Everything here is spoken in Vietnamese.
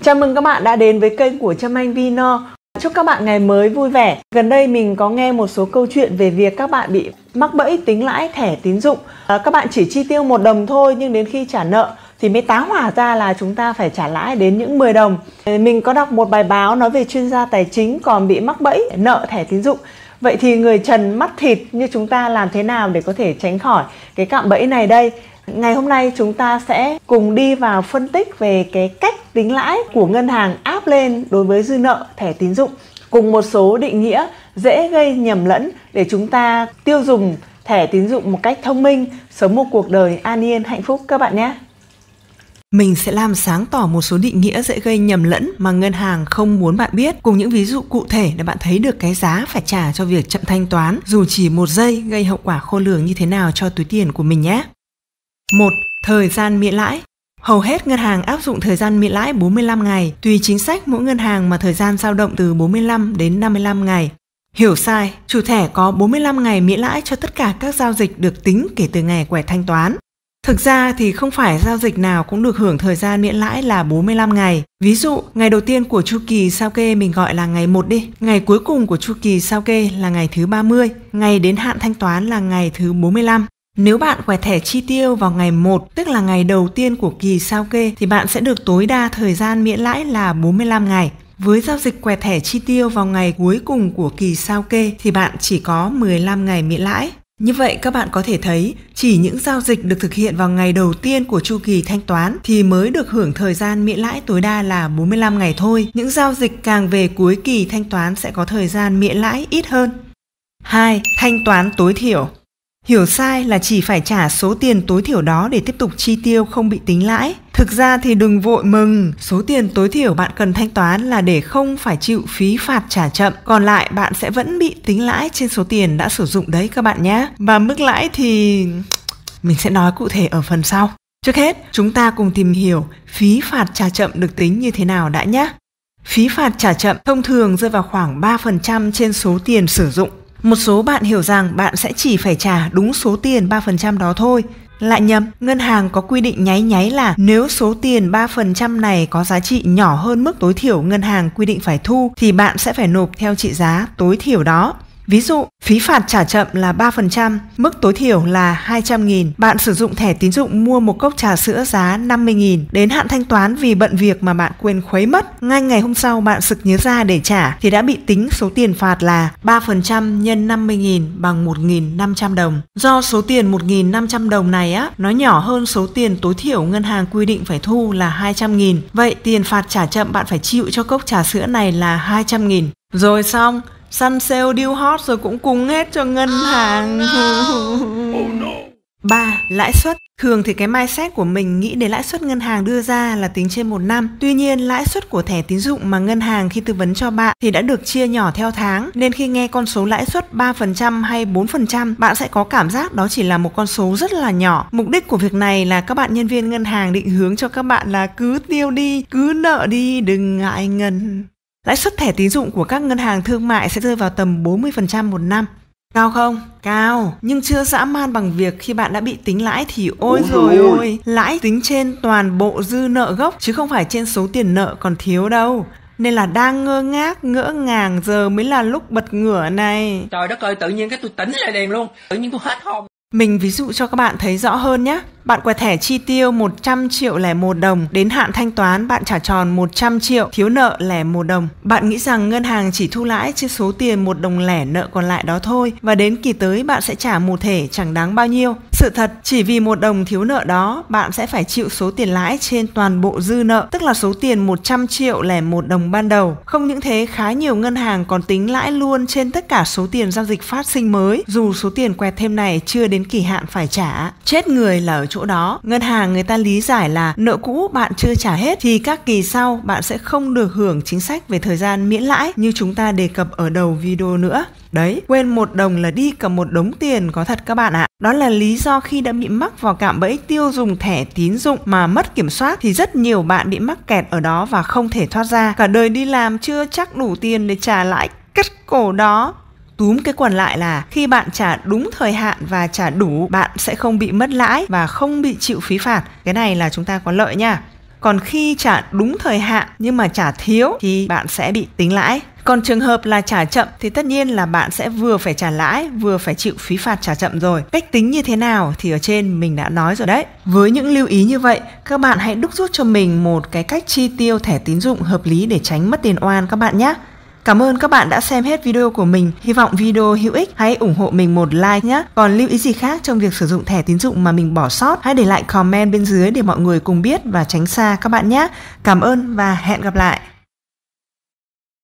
Chào mừng các bạn đã đến với kênh của Trâm Anh Vino. Chúc các bạn ngày mới vui vẻ. Gần đây mình có nghe một số câu chuyện về việc các bạn bị mắc bẫy tính lãi thẻ tín dụng. Các bạn chỉ chi tiêu 1 đồng thôi, nhưng đến khi trả nợ thì mới tá hỏa ra là chúng ta phải trả lãi đến những 10 đồng. Mình có đọc một bài báo nói về chuyên gia tài chính còn bị mắc bẫy nợ thẻ tín dụng. Vậy thì người trần mắt thịt như chúng ta làm thế nào để có thể tránh khỏi cái cạm bẫy này đây? Ngày hôm nay chúng ta sẽ cùng đi vào phân tích về cái cách tính lãi của ngân hàng áp lên đối với dư nợ thẻ tín dụng, cùng một số định nghĩa dễ gây nhầm lẫn để chúng ta tiêu dùng thẻ tín dụng một cách thông minh, sống một cuộc đời an yên hạnh phúc các bạn nhé. Mình sẽ làm sáng tỏ một số định nghĩa dễ gây nhầm lẫn mà ngân hàng không muốn bạn biết, cùng những ví dụ cụ thể để bạn thấy được cái giá phải trả cho việc chậm thanh toán dù chỉ 1 giây gây hậu quả khôn lường như thế nào cho túi tiền của mình nhé. 1. Thời gian miễn lãi. Hầu hết ngân hàng áp dụng thời gian miễn lãi 45 ngày, tùy chính sách mỗi ngân hàng mà thời gian dao động từ 45 đến 55 ngày. Hiểu sai, chủ thẻ có 45 ngày miễn lãi cho tất cả các giao dịch được tính kể từ ngày quẹt thanh toán. Thực ra thì không phải giao dịch nào cũng được hưởng thời gian miễn lãi là 45 ngày. Ví dụ, ngày đầu tiên của chu kỳ sao kê mình gọi là ngày 1 đi. Ngày cuối cùng của chu kỳ sao kê là ngày thứ 30. Ngày đến hạn thanh toán là ngày thứ 45. Nếu bạn quẹt thẻ chi tiêu vào ngày 1, tức là ngày đầu tiên của kỳ sao kê, thì bạn sẽ được tối đa thời gian miễn lãi là 45 ngày. Với giao dịch quẹt thẻ chi tiêu vào ngày cuối cùng của kỳ sao kê thì bạn chỉ có 15 ngày miễn lãi. Như vậy các bạn có thể thấy, chỉ những giao dịch được thực hiện vào ngày đầu tiên của chu kỳ thanh toán thì mới được hưởng thời gian miễn lãi tối đa là 45 ngày thôi. Những giao dịch càng về cuối kỳ thanh toán sẽ có thời gian miễn lãi ít hơn. 2. Thanh toán tối thiểu. Hiểu sai là chỉ phải trả số tiền tối thiểu đó để tiếp tục chi tiêu không bị tính lãi. Thực ra thì đừng vội mừng, số tiền tối thiểu bạn cần thanh toán là để không phải chịu phí phạt trả chậm. Còn lại bạn sẽ vẫn bị tính lãi trên số tiền đã sử dụng đấy các bạn nhé. Và mức lãi thì mình sẽ nói cụ thể ở phần sau. Trước hết, chúng ta cùng tìm hiểu phí phạt trả chậm được tính như thế nào đã nhé. Phí phạt trả chậm thông thường rơi vào khoảng 3% trên số tiền sử dụng. Một số bạn hiểu rằng bạn sẽ chỉ phải trả đúng số tiền 3% đó thôi. Lại nhầm, ngân hàng có quy định nháy nháy là nếu số tiền 3% này có giá trị nhỏ hơn mức tối thiểu ngân hàng quy định phải thu thì bạn sẽ phải nộp theo trị giá tối thiểu đó. Ví dụ, phí phạt trả chậm là 3%, mức tối thiểu là 200.000. Bạn sử dụng thẻ tín dụng mua một cốc trà sữa giá 50.000. Đến hạn thanh toán vì bận việc mà bạn quên khuấy mất. Ngay ngày hôm sau bạn sực nhớ ra để trả thì đã bị tính số tiền phạt là 3% nhân 50.000 bằng 1.500 đồng. Do số tiền 1.500 đồng này nó nhỏ hơn số tiền tối thiểu ngân hàng quy định phải thu là 200.000. Vậy tiền phạt trả chậm bạn phải chịu cho cốc trà sữa này là 200.000. Rồi xong, săn sale deal hot rồi cũng cúng hết cho ngân hàng. 3. Lãi suất. Thường thì cái mindset của mình nghĩ đến lãi suất ngân hàng đưa ra là tính trên 1 năm. Tuy nhiên, lãi suất của thẻ tín dụng mà ngân hàng khi tư vấn cho bạn thì đã được chia nhỏ theo tháng. Nên khi nghe con số lãi suất 3% hay 4%, bạn sẽ có cảm giác đó chỉ là một con số rất là nhỏ. Mục đích của việc này là các bạn nhân viên ngân hàng định hướng cho các bạn là cứ tiêu đi, cứ nợ đi, đừng ngại ngần. Lãi suất thẻ tín dụng của các ngân hàng thương mại sẽ rơi vào tầm 40% 1 năm. Cao không? Cao, nhưng chưa dã man bằng việc khi bạn đã bị tính lãi thì ôi rồi ôi, lãi tính trên toàn bộ dư nợ gốc chứ không phải trên số tiền nợ còn thiếu đâu. Nên là đang ngơ ngác, ngỡ ngàng giờ mới là lúc bật ngửa này. Trời đất ơi, tự nhiên cái tôi tỉnh lại liền luôn, tự nhiên tôi hết hồn. Mình ví dụ cho các bạn thấy rõ hơn nhé. Bạn quẹt thẻ chi tiêu 100 triệu lẻ 1 đồng, đến hạn thanh toán bạn trả tròn 100 triệu, thiếu nợ lẻ 1 đồng. Bạn nghĩ rằng ngân hàng chỉ thu lãi trên số tiền 1 đồng lẻ nợ còn lại đó thôi, và đến kỳ tới bạn sẽ trả một thể chẳng đáng bao nhiêu. Sự thật, chỉ vì 1 đồng thiếu nợ đó, bạn sẽ phải chịu số tiền lãi trên toàn bộ dư nợ, tức là số tiền 100 triệu lẻ 1 đồng ban đầu. Không những thế, khá nhiều ngân hàng còn tính lãi luôn trên tất cả số tiền giao dịch phát sinh mới, dù số tiền quẹt thêm này chưa đến kỳ hạn phải trả. Chết người là ở chỗ đó, ngân hàng người ta lý giải là nợ cũ bạn chưa trả hết thì các kỳ sau bạn sẽ không được hưởng chính sách về thời gian miễn lãi như chúng ta đề cập ở đầu video nữa. Đấy, quên 1 đồng là đi cầm một đống tiền có thật các bạn ạ. Đó là lý do khi đã bị mắc vào cạm bẫy tiêu dùng thẻ tín dụng mà mất kiểm soát thì rất nhiều bạn bị mắc kẹt ở đó và không thể thoát ra. Cả đời đi làm chưa chắc đủ tiền để trả lại cắt cổ đó. Túm cái quần lại là khi bạn trả đúng thời hạn và trả đủ, bạn sẽ không bị mất lãi và không bị chịu phí phạt. Cái này là chúng ta có lợi nha. Còn khi trả đúng thời hạn nhưng mà trả thiếu thì bạn sẽ bị tính lãi. Còn trường hợp là trả chậm thì tất nhiên là bạn sẽ vừa phải trả lãi, vừa phải chịu phí phạt trả chậm rồi. Cách tính như thế nào thì ở trên mình đã nói rồi đấy. Với những lưu ý như vậy, các bạn hãy đúc rút cho mình một cái cách chi tiêu thẻ tín dụng hợp lý để tránh mất tiền oan các bạn nhé. Cảm ơn các bạn đã xem hết video của mình. Hy vọng video hữu ích. Hãy ủng hộ mình một like nhé. Còn lưu ý gì khác trong việc sử dụng thẻ tín dụng mà mình bỏ sót, hãy để lại comment bên dưới để mọi người cùng biết và tránh xa các bạn nhé. Cảm ơn và hẹn gặp lại.